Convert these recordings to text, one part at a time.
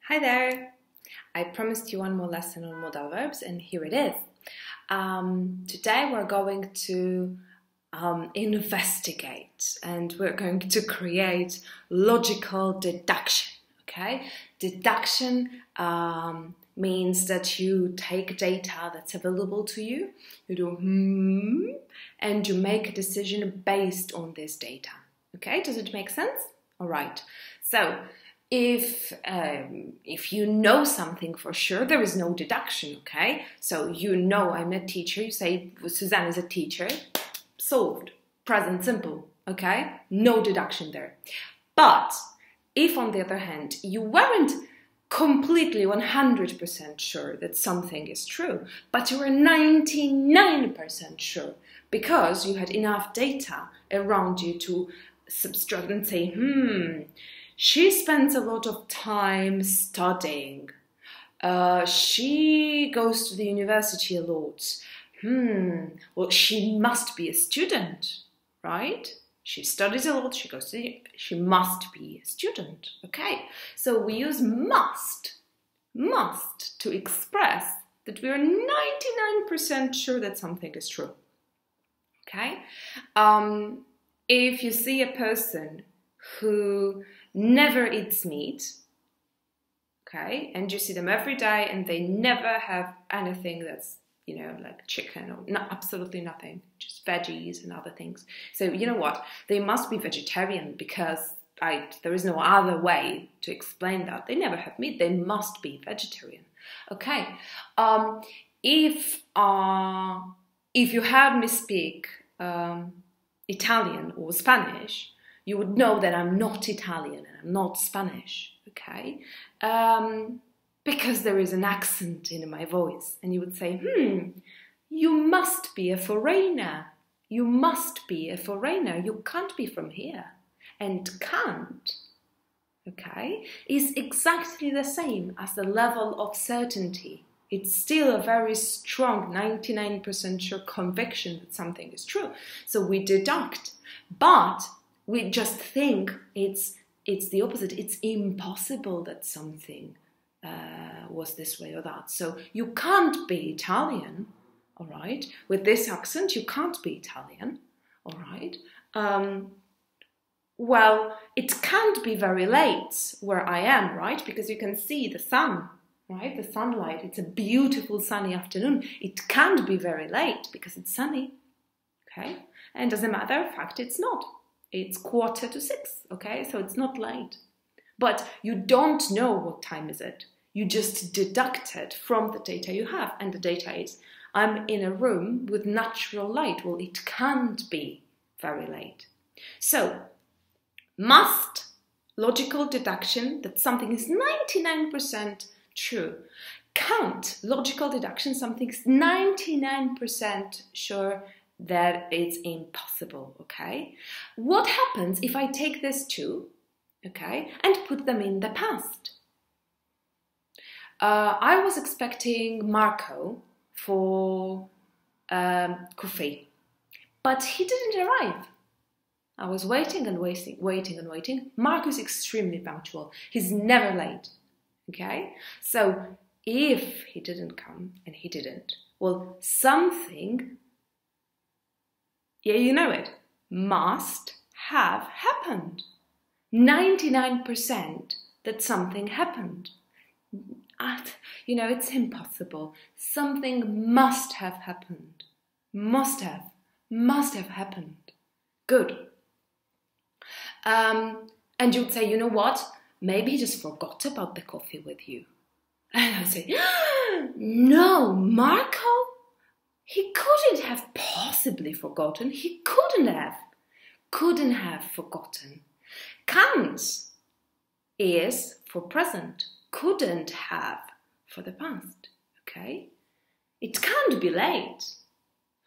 Hi there! I promised you one more lesson on modal verbs, and here it is. Today we're going to investigate, and we're going to create logical deduction, okay? Deduction means that you take data that's available to you, you do and you make a decision based on this data, okay? Does it make sense? All right. So, if you know something for sure, there is no deduction, okay? So you know I'm a teacher, you say Suzanne is a teacher, solved, present simple, okay? No deduction there. But if on the other hand you weren't completely 100% sure that something is true, but you were 99% sure because you had enough data around you to subtract and say, she spends a lot of time studying. She goes to the university a lot. Well, she must be a student, right? She studies a lot, she must be a student, okay? So we use must to express that we are 99% sure that something is true, okay? If you see a person who never eats meat, okay, and you see them every day and they never have anything that's, like chicken or absolutely nothing, just veggies and other things. So you know what? They must be vegetarian because there is no other way to explain that. They never have meat. They must be vegetarian. Okay. If you heard me speak Italian or Spanish, you would know that I'm not Italian and I'm not Spanish, okay? Because there is an accent in my voice. And you would say, you must be a foreigner. You must be a foreigner. You can't be from here. And can't, okay, is exactly the same as the level of certainty. It's still a very strong 99% sure conviction that something is true. So we deduct, but we just think it's the opposite. It's impossible that something was this way or that. So you can't be Italian, all right? With this accent, you can't be Italian, all right? Well, it can't be very late where I am, right? Because you can see the sun, right? The sunlight. It's a beautiful sunny afternoon. It can't be very late because it's sunny, okay? And as a matter of fact, it's not. It's 5:45, okay? So it's not late. But you don't know what time is it. You just deduct it from the data you have. And the data is, I'm in a room with natural light. Well, it can't be very late. So, must, logical deduction that something is 99% true. Can't, logical deduction, something is 99% sure that it's impossible, okay? What happens if I take these two, okay, and put them in the past? I was expecting Marco for coffee, but he didn't arrive. I was waiting and waiting. Marco is extremely punctual. He's never late, okay? So if he didn't come, and he didn't, well, something, yeah, you know it, must have happened. 99% that something happened. It's impossible. Something must have happened. Must have happened. Good. And you'd say, you know what? Maybe he just forgot about the coffee with you. And I'd say, no, Marco? He couldn't have possibly forgotten. He couldn't have forgotten. Can't is for present. Couldn't have for the past. Okay? It can't be late.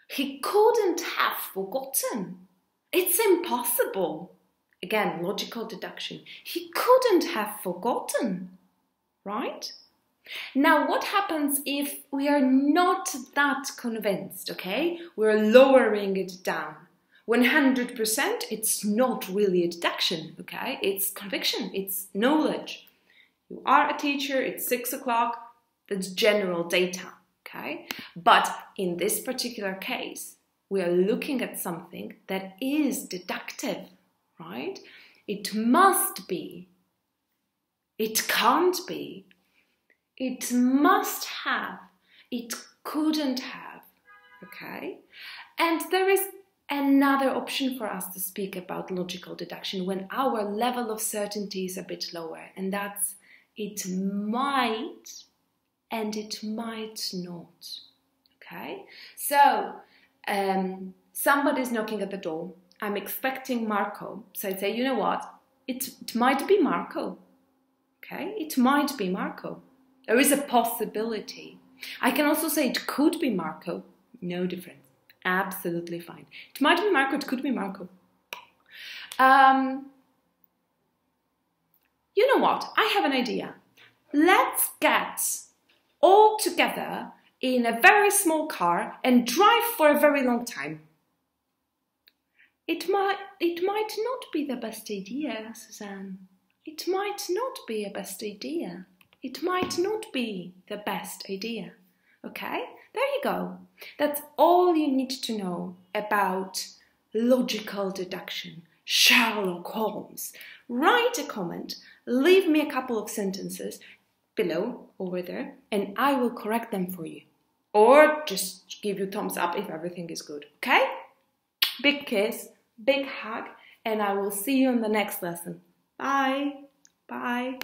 He couldn't have forgotten. It's impossible. Again, logical deduction. He couldn't have forgotten. Right? Now, what happens if we are not that convinced, okay? We're lowering it down. 100%, it's not really a deduction, okay? It's conviction, it's knowledge. You are a teacher, it's 6 o'clock, that's general data, okay? But in this particular case, we are looking at something that is deductive, right? It must be, it can't be, it must have, it couldn't have, okay? And there is another option for us to speak about logical deduction when our level of certainty is a bit lower, and that's it might and it might not, okay? So, somebody's knocking at the door. I'm expecting Marco. So I'd say, you know what? It might be Marco, okay? It might be Marco. There is a possibility. I can also say it could be Marco. No difference. Absolutely fine. It might be Marco, it could be Marco. You know what? I have an idea. Let's get all together in a very small car and drive for a very long time. It might not be the best idea, Suzanne. It might not be a best idea. It might not be the best idea. Okay? There you go. That's all you need to know about logical deduction. Sherlock Holmes. Write a comment, leave me a couple of sentences below, over there, and I will correct them for you. Or just give you thumbs up if everything is good. Okay? Big kiss, big hug, and I will see you in the next lesson. Bye. Bye.